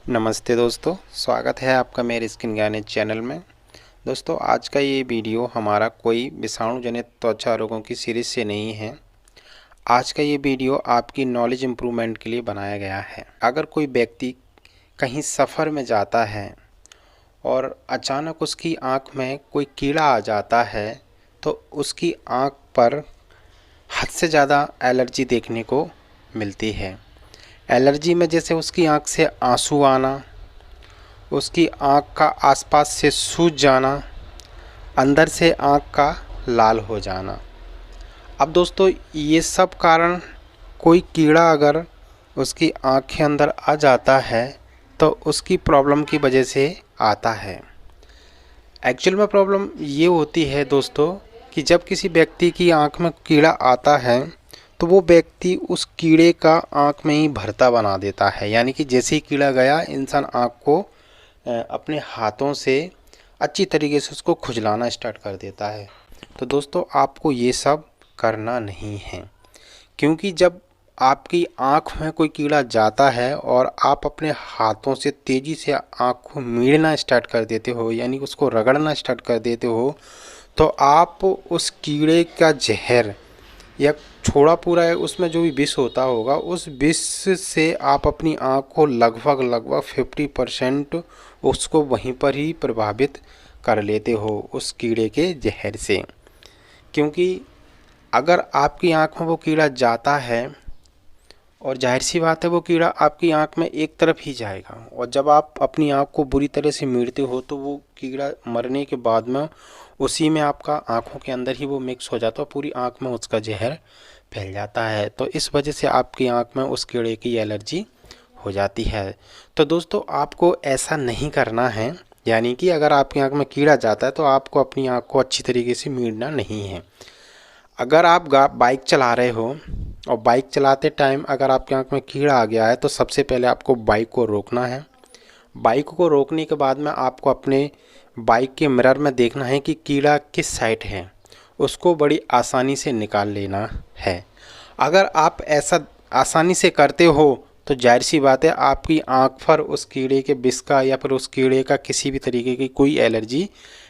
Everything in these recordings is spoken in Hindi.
नमस्ते दोस्तों, स्वागत है आपका मेरे स्किन ज्ञानी चैनल में। दोस्तों, आज का ये वीडियो हमारा कोई विषाणु जनित त्वचा रोगों की सीरीज से नहीं है। आज का ये वीडियो आपकी नॉलेज इम्प्रूवमेंट के लिए बनाया गया है। अगर कोई व्यक्ति कहीं सफ़र में जाता है और अचानक उसकी आँख में कोई कीड़ा आ जाता है तो उसकी आँख पर हद से ज़्यादा एलर्जी देखने को मिलती है। एलर्जी में जैसे उसकी आँख से आंसू आना, उसकी आँख का आसपास से सूज जाना, अंदर से आँख का लाल हो जाना। अब दोस्तों, ये सब कारण कोई कीड़ा अगर उसकी आँख के अंदर आ जाता है तो उसकी प्रॉब्लम की वजह से आता है। एक्चुअल में प्रॉब्लम ये होती है दोस्तों कि जब किसी व्यक्ति की आँख में कीड़ा आता है तो वो व्यक्ति उस कीड़े का आँख में ही भरता बना देता है। यानी कि जैसे ही कीड़ा गया, इंसान आँख को अपने हाथों से अच्छी तरीके से उसको खुजलाना स्टार्ट कर देता है। तो दोस्तों, आपको ये सब करना नहीं है, क्योंकि जब आपकी आँख में कोई कीड़ा जाता है और आप अपने हाथों से तेज़ी से आँख को मीड़ना स्टार्ट कर देते हो, यानी उसको रगड़ना स्टार्ट कर देते हो, तो आप उस कीड़े का जहर या छोड़ा पूरा है उसमें जो भी विष होता होगा, उस विष से आप अपनी आँख को लगभग 50% उसको वहीं पर ही प्रभावित कर लेते हो उस कीड़े के जहर से। क्योंकि अगर आपकी आँख में वो कीड़ा जाता है, और जाहिर सी बात है वो कीड़ा आपकी आँख में एक तरफ ही जाएगा, और जब आप अपनी आँख को बुरी तरह से मीड़ते हो तो वो कीड़ा मरने के बाद में उसी में आपका आँखों के अंदर ही वो मिक्स हो जाता है, पूरी आँख में उसका जहर फैल जाता है। तो इस वजह से आपकी आँख में उस कीड़े की एलर्जी हो जाती है। तो दोस्तों, आपको ऐसा नहीं करना है। यानी कि अगर आपकी आँख में कीड़ा जाता है तो आपको अपनी आँख को अच्छी तरीके से मीड़ना नहीं है। अगर आप बाइक चला रहे हो और बाइक चलाते टाइम अगर आपकी आँख में कीड़ा आ गया है तो सबसे पहले आपको बाइक को रोकना है। बाइक को रोकने के बाद में आपको अपने बाइक के मिरर में देखना है कि कीड़ा किस साइड है, उसको बड़ी आसानी से निकाल लेना है। अगर आप ऐसा आसानी से करते हो तो जाहिर सी बात है आपकी आँख पर उस कीड़े के विष का या फिर उस कीड़े का किसी भी तरीके की कोई एलर्जी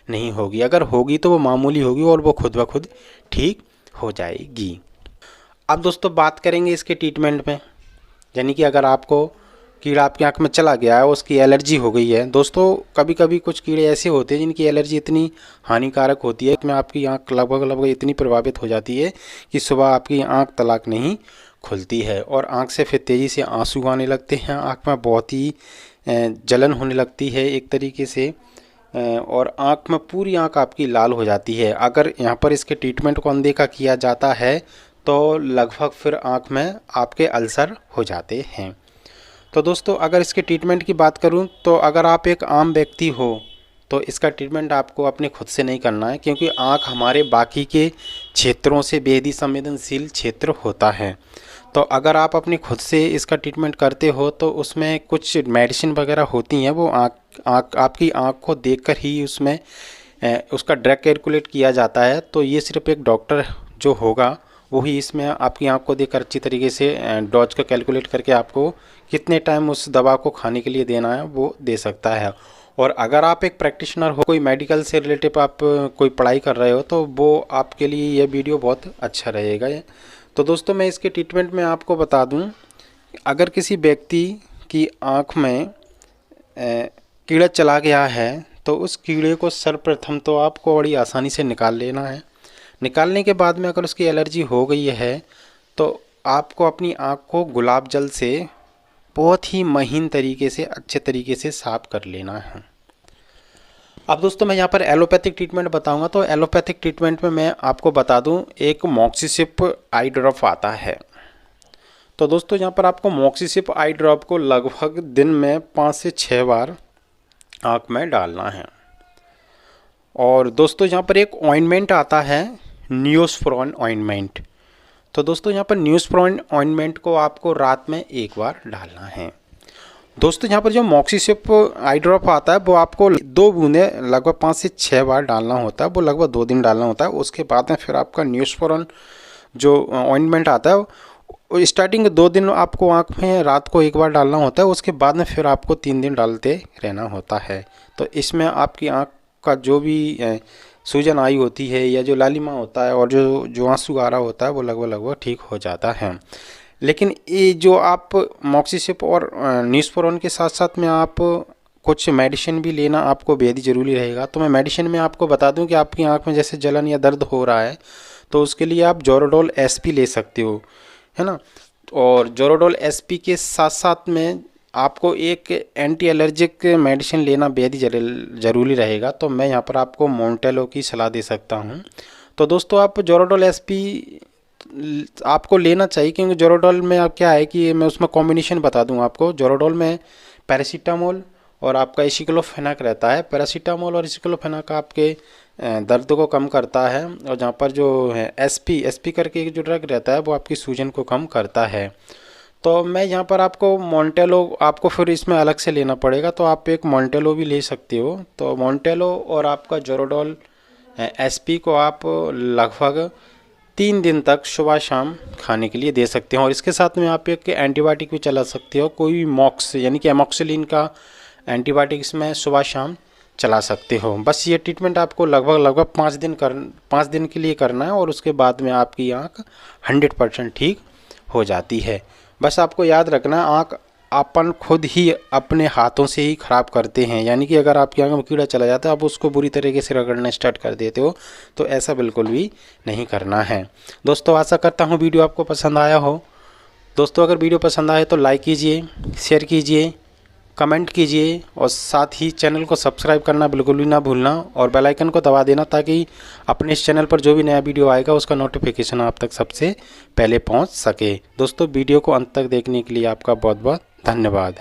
नहीं होगी। अगर होगी तो वो मामूली होगी और वो खुद ब खुद ठीक हो जाएगी। अब दोस्तों, बात करेंगे इसके ट्रीटमेंट में। यानी कि अगर आपको कीड़ा आपकी आँख में चला गया है, उसकी एलर्जी हो गई है। दोस्तों, कभी कभी कुछ कीड़े ऐसे होते हैं जिनकी एलर्जी इतनी हानिकारक होती है कि आपकी आँख लगभग इतनी प्रभावित हो जाती है कि सुबह आपकी आँख तलाक नहीं खुलती है और आँख से फिर तेज़ी से आंसू आने लगते हैं। आँख में बहुत ही जलन होने लगती है एक तरीके से, और आँख में पूरी आँख आपकी लाल हो जाती है। अगर यहाँ पर इसके ट्रीटमेंट को अनदेखा किया जाता है तो लगभग फिर आँख में आपके अल्सर हो जाते हैं। तो दोस्तों, अगर इसके ट्रीटमेंट की बात करूं तो अगर आप एक आम व्यक्ति हो तो इसका ट्रीटमेंट आपको अपने खुद से नहीं करना है, क्योंकि आँख हमारे बाकी के क्षेत्रों से बेहद ही संवेदनशील क्षेत्र होता है। तो अगर आप अपने खुद से इसका ट्रीटमेंट करते हो तो उसमें कुछ मेडिसिन वगैरह होती हैं, वो आपकी आँख को देखकर ही उसमें उसका ड्रग कैलकुलेट किया जाता है। तो ये सिर्फ एक डॉक्टर जो होगा वही इसमें आपकी आँख को देखकर अच्छी तरीके से डोज को कैलकुलेट करके आपको कितने टाइम उस दवा को खाने के लिए देना है वो दे सकता है। और अगर आप एक प्रैक्टिशनर हो, कोई मेडिकल से रिलेटेड आप कोई पढ़ाई कर रहे हो, तो वो आपके लिए ये वीडियो बहुत अच्छा रहेगा। तो दोस्तों, मैं इसके ट्रीटमेंट में आपको बता दूं, अगर किसी व्यक्ति की आँख में कीड़ा चला गया है तो उस कीड़े को सर्वप्रथम तो आपको बड़ी आसानी से निकाल लेना है। निकालने के बाद में अगर उसकी एलर्जी हो गई है तो आपको अपनी आँख को गुलाब जल से बहुत ही महीन तरीके से अच्छे तरीके से साफ़ कर लेना है। अब दोस्तों, मैं यहाँ पर एलोपैथिक ट्रीटमेंट बताऊंगा। तो एलोपैथिक ट्रीटमेंट में मैं आपको बता दूं, एक मॉक्सीसिप आई ड्रॉप आता है। तो दोस्तों, यहाँ पर आपको मॉक्सीसिप आई ड्रॉप को लगभग दिन में 5 से 6 बार आँख में डालना है। और दोस्तों, यहाँ पर एक ऑइंटमेंट आता है, न्यूरोस्फेरॉन ऑइंटमेंट। तो दोस्तों, यहाँ पर न्यूरोस्फेरॉन ऑइंटमेंट को आपको रात में एक बार डालना है। दोस्तों, यहाँ पर जो मॉक्सीसिप आई ड्रॉप आता है वो आपको 2 बूंदें लगभग 5 से 6 बार डालना होता है। वो लगभग 2 दिन डालना होता है। उसके बाद में फिर आपका न्यूरोस्फेरॉन जो ऑइंटमेंट आता है और स्टार्टिंग के 2 दिन आपको आँख में रात को एक बार डालना होता है, उसके बाद में फिर आपको 3 दिन डालते रहना होता है। तो इसमें आपकी आँख का जो भी सूजन आई होती है या जो लालिमा होता है और जो आंसू आ रहा होता है वो लगभग ठीक हो जाता है। लेकिन ये जो आप मॉक्सिसिप और न्यूज़पोरोन के साथ साथ में आप कुछ मेडिसिन भी लेना आपको बेहद ही ज़रूरी रहेगा। तो मैं मेडिसिन में आपको बता दूं कि आपकी आंख में जैसे जलन या दर्द हो रहा है तो उसके लिए आप जोरोडोल एसपी ले सकते हो, है ना। और जोरोडोल एसपी के साथ साथ में आपको एक एंटी एलर्जिक मेडिसिन लेना बेहद ही ज़रूरी रहेगा। तो मैं यहाँ पर आपको मोंटेलो की सलाह दे सकता हूँ। तो दोस्तों आप जोरोडोल एसपी आपको लेना चाहिए, क्योंकि जोरोडोल में आप क्या है कि मैं उसमें कॉम्बिनेशन बता दूं आपको। जोरोडोल में पैरासीटामोल और आपका एसिक्लोफेनाक रहता है। पैरासीटामोल और एसिक्लोफेनाक आपके दर्द को कम करता है, और जहाँ पर जो है एसपी करके एक जो ड्रग रहता है वो आपकी सूजन को कम करता है। तो मैं यहाँ पर आपको मोंटेलो, आपको फिर इसमें अलग से लेना पड़ेगा, तो आप एक मोंटेलो भी ले सकते हो। तो मोंटेलो और आपका जोरोडोल एसपी को आप लगभग 3 दिन तक सुबह शाम खाने के लिए दे सकते हैं। और इसके साथ में आप एक एंटीबायोटिक भी चला सकते हो, कोई भी मॉक्स यानी कि एमॉक्सिलिन का एंटीबायोटिक इसमें सुबह शाम चला सकते हो। बस ये ट्रीटमेंट आपको लगभग 5 दिन के लिए करना है, और उसके बाद में आपकी आँख 100% ठीक हो जाती है। बस आपको याद रखना, आँख अपन खुद ही अपने हाथों से ही ख़राब करते हैं। यानी कि अगर आपकी आँख में कीड़ा चला जाता है, आप उसको बुरी तरीके से रगड़ना स्टार्ट कर देते हो, तो ऐसा बिल्कुल भी नहीं करना है। दोस्तों आशा करता हूँ वीडियो आपको पसंद आया हो। दोस्तों अगर वीडियो पसंद आए तो लाइक कीजिए, शेयर कीजिए, कमेंट कीजिए, और साथ ही चैनल को सब्सक्राइब करना बिल्कुल भी ना भूलना, और बेल आइकन को दबा देना, ताकि अपने इस चैनल पर जो भी नया वीडियो आएगा उसका नोटिफिकेशन आप तक सबसे पहले पहुंच सके। दोस्तों वीडियो को अंत तक देखने के लिए आपका बहुत बहुत धन्यवाद।